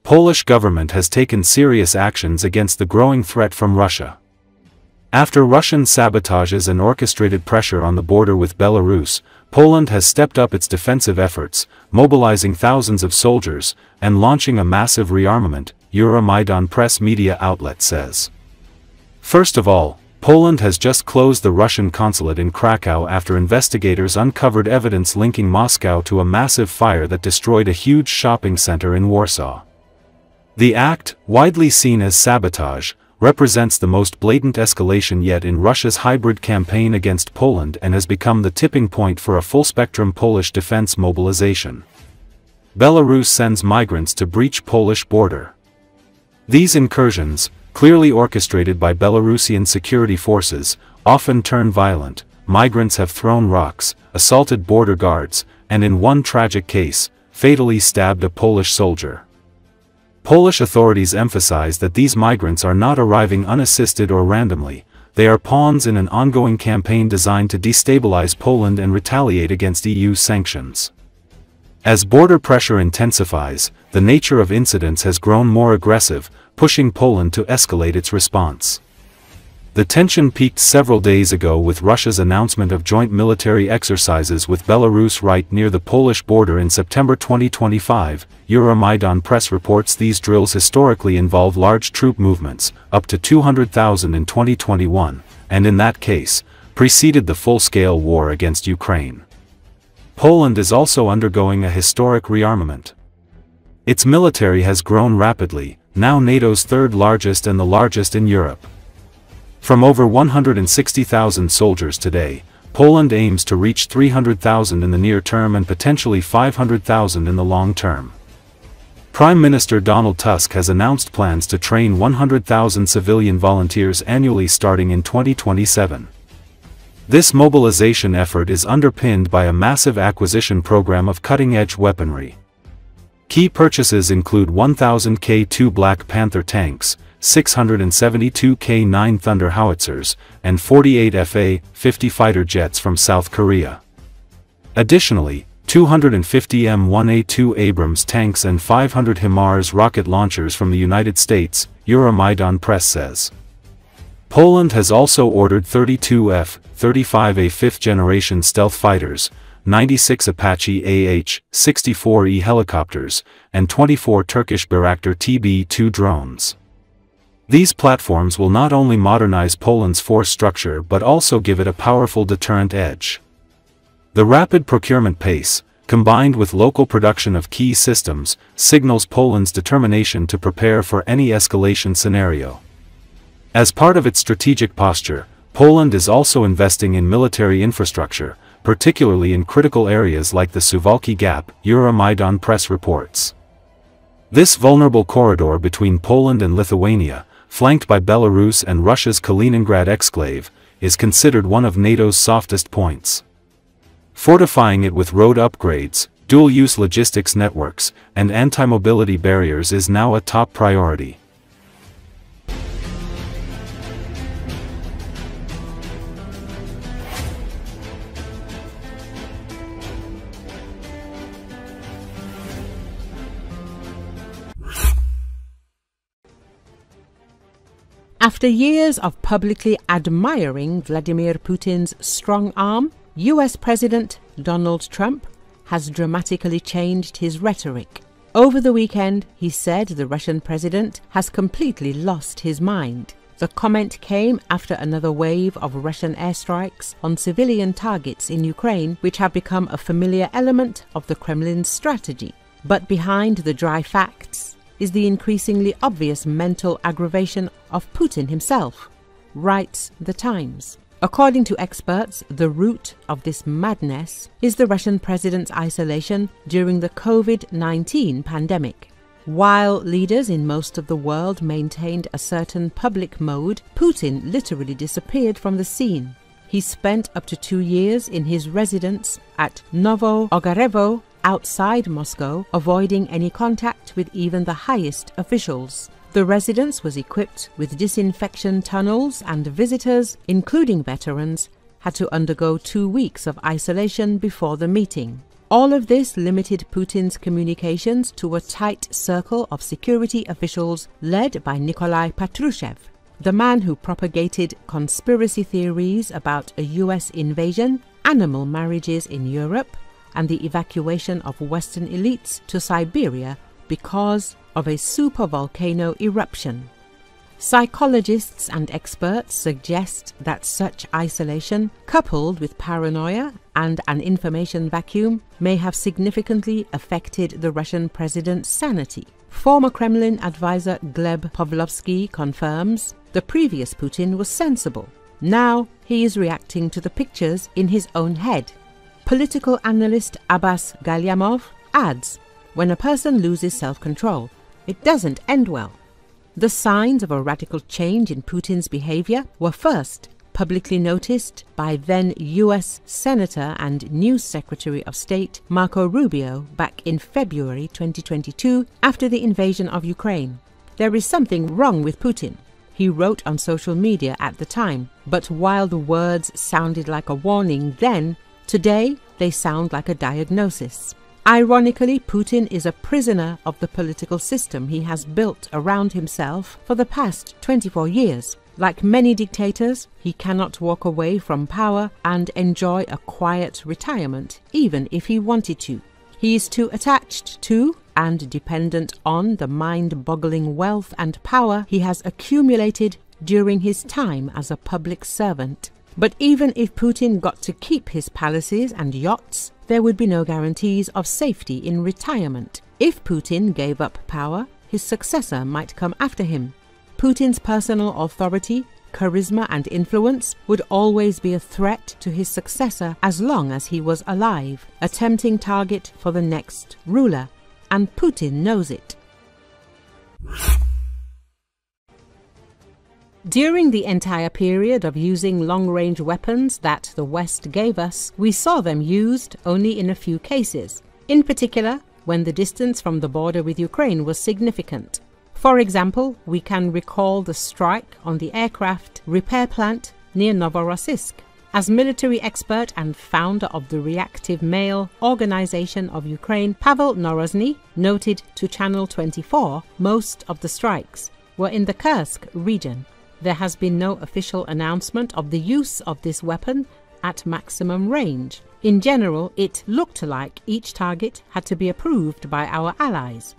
Polish government has taken serious actions against the growing threat from Russia. After Russian sabotages and orchestrated pressure on the border with Belarus, Poland has stepped up its defensive efforts, mobilizing thousands of soldiers, and launching a massive rearmament, Euromaidan Press media outlet says. First of all, Poland has just closed the Russian consulate in Krakow after investigators uncovered evidence linking Moscow to a massive fire that destroyed a huge shopping center in Warsaw. The act, widely seen as sabotage, represents the most blatant escalation yet in Russia's hybrid campaign against Poland and has become the tipping point for a full-spectrum Polish defense mobilization. Belarus sends migrants to breach Polish border. These incursions, clearly orchestrated by Belarusian security forces, often turn violent. Migrants have thrown rocks, assaulted border guards, and in one tragic case, fatally stabbed a Polish soldier. Polish authorities emphasize that these migrants are not arriving unassisted or randomly, they are pawns in an ongoing campaign designed to destabilize Poland and retaliate against EU sanctions. As border pressure intensifies, the nature of incidents has grown more aggressive, pushing Poland to escalate its response. The tension peaked several days ago with Russia's announcement of joint military exercises with Belarus right near the Polish border in September 2025. Euromaidan Press reports these drills historically involve large troop movements, up to 200,000 in 2021, and in that case, preceded the full-scale war against Ukraine. Poland is also undergoing a historic rearmament. Its military has grown rapidly, now NATO's third largest and the largest in Europe. From over 160,000 soldiers today, Poland aims to reach 300,000 in the near term and potentially 500,000 in the long term. Prime Minister Donald Tusk has announced plans to train 100,000 civilian volunteers annually starting in 2027. This mobilization effort is underpinned by a massive acquisition program of cutting-edge weaponry. Key purchases include 1,000 K2 Black Panther tanks, 672 K9 Thunder howitzers, and 48 Fa-50 fighter jets from South Korea. Additionally, 250 M1A2 Abrams tanks and 500 HIMARS rocket launchers from the United States, Euromaidan Press says. Poland has also ordered 32 F-35A fifth-generation stealth fighters, 96 Apache AH-64E helicopters, and 24 Turkish Bayraktar TB2 drones. These platforms will not only modernize Poland's force structure but also give it a powerful deterrent edge. The rapid procurement pace, combined with local production of key systems, signals Poland's determination to prepare for any escalation scenario. As part of its strategic posture, Poland is also investing in military infrastructure, particularly in critical areas like the Suwałki Gap, Euromaidan Press reports. This vulnerable corridor between Poland and Lithuania, flanked by Belarus and Russia's Kaliningrad exclave, is considered one of NATO's softest points. Fortifying it with road upgrades, dual-use logistics networks, and anti-mobility barriers is now a top priority. After years of publicly admiring Vladimir Putin's strong arm, US President Donald Trump has dramatically changed his rhetoric. Over the weekend, he said the Russian president has completely lost his mind. The comment came after another wave of Russian airstrikes on civilian targets in Ukraine, which have become a familiar element of the Kremlin's strategy. But behind the dry facts is the increasingly obvious mental aggravation of Putin himself, writes The Times. According to experts, the root of this madness is the Russian president's isolation during the COVID-19 pandemic. While leaders in most of the world maintained a certain public mode, Putin literally disappeared from the scene. He spent up to 2 years in his residence at Novo-Ogarevo outside Moscow, avoiding any contact with even the highest officials. The residence was equipped with disinfection tunnels, and visitors, including veterans, had to undergo 2 weeks of isolation before the meeting. All of this limited Putin's communications to a tight circle of security officials led by Nikolai Patrushev, the man who propagated conspiracy theories about a US invasion, animal marriages in Europe, and the evacuation of Western elites to Siberia because of a supervolcano eruption. Psychologists and experts suggest that such isolation, coupled with paranoia and an information vacuum, may have significantly affected the Russian president's sanity. Former Kremlin advisor Gleb Pavlovsky confirms the previous Putin was sensible. Now he is reacting to the pictures in his own head. Political analyst Abbas Galyamov adds, when a person loses self-control, it doesn't end well. The signs of a radical change in Putin's behavior were first publicly noticed by then US Senator and new Secretary of State Marco Rubio back in February 2022 after the invasion of Ukraine. There is something wrong with Putin, he wrote on social media at the time, but while the words sounded like a warning then, today they sound like a diagnosis. Ironically, Putin is a prisoner of the political system he has built around himself for the past 24 years. Like many dictators, he cannot walk away from power and enjoy a quiet retirement, even if he wanted to. He is too attached to and dependent on the mind-boggling wealth and power he has accumulated during his time as a public servant. But even if Putin got to keep his palaces and yachts, there would be no guarantees of safety in retirement. If Putin gave up power, his successor might come after him. Putin's personal authority, charisma and influence would always be a threat to his successor as long as he was alive, a tempting target for the next ruler, and Putin knows it. During the entire period of using long-range weapons that the West gave us, we saw them used only in a few cases, in particular when the distance from the border with Ukraine was significant. For example, we can recall the strike on the aircraft repair plant near Novorossiysk. As military expert and founder of the Reactive Mail Organization of Ukraine, Pavel Norozny noted to Channel 24, most of the strikes were in the Kursk region. There has been no official announcement of the use of this weapon at maximum range. In general, it looked like each target had to be approved by our allies.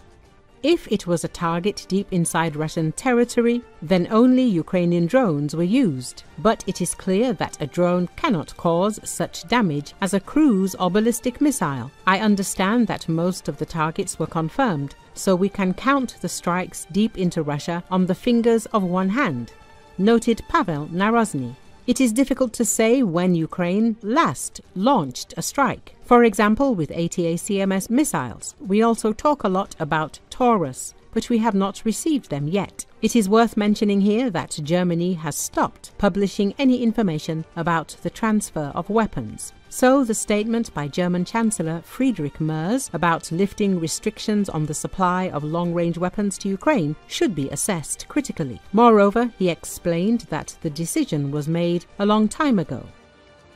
If it was a target deep inside Russian territory, then only Ukrainian drones were used. But it is clear that a drone cannot cause such damage as a cruise or ballistic missile. I understand that most of the targets were confirmed, so we can count the strikes deep into Russia on the fingers of one hand, noted Pavel Narozny. It is difficult to say when Ukraine last launched a strike. For example, with ATACMS missiles. We also talk a lot about Taurus, but we have not received them yet. It is worth mentioning here that Germany has stopped publishing any information about the transfer of weapons. So the statement by German Chancellor Friedrich Merz about lifting restrictions on the supply of long-range weapons to Ukraine should be assessed critically. Moreover, he explained that the decision was made a long time ago.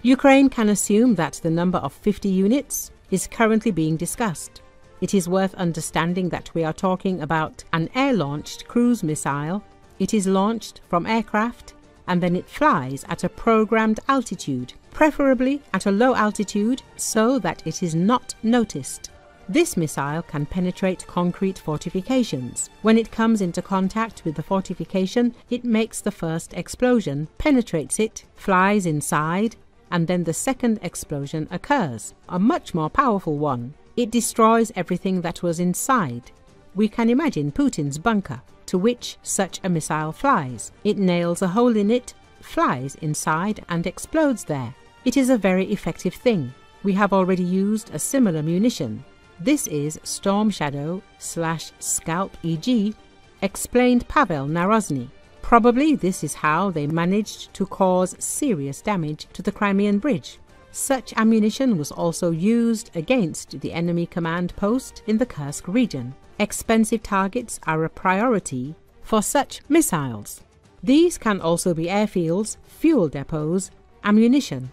Ukraine can assume that the number of 50 units is currently being discussed. It is worth understanding that we are talking about an air-launched cruise missile. It is launched from aircraft and then it flies at a programmed altitude, preferably at a low altitude so that it is not noticed. This missile can penetrate concrete fortifications. When it comes into contact with the fortification, it makes the first explosion, penetrates it, flies inside, and then the second explosion occurs, a much more powerful one. It destroys everything that was inside. We can imagine Putin's bunker, to which such a missile flies. It nails a hole in it, flies inside and explodes there. It is a very effective thing. We have already used a similar munition. This is Storm Shadow/Scalp EG, explained Pavel Narozny. Probably this is how they managed to cause serious damage to the Crimean Bridge. Such ammunition was also used against the enemy command post in the Kursk region. Expensive targets are a priority for such missiles. These can also be airfields, fuel depots, ammunition,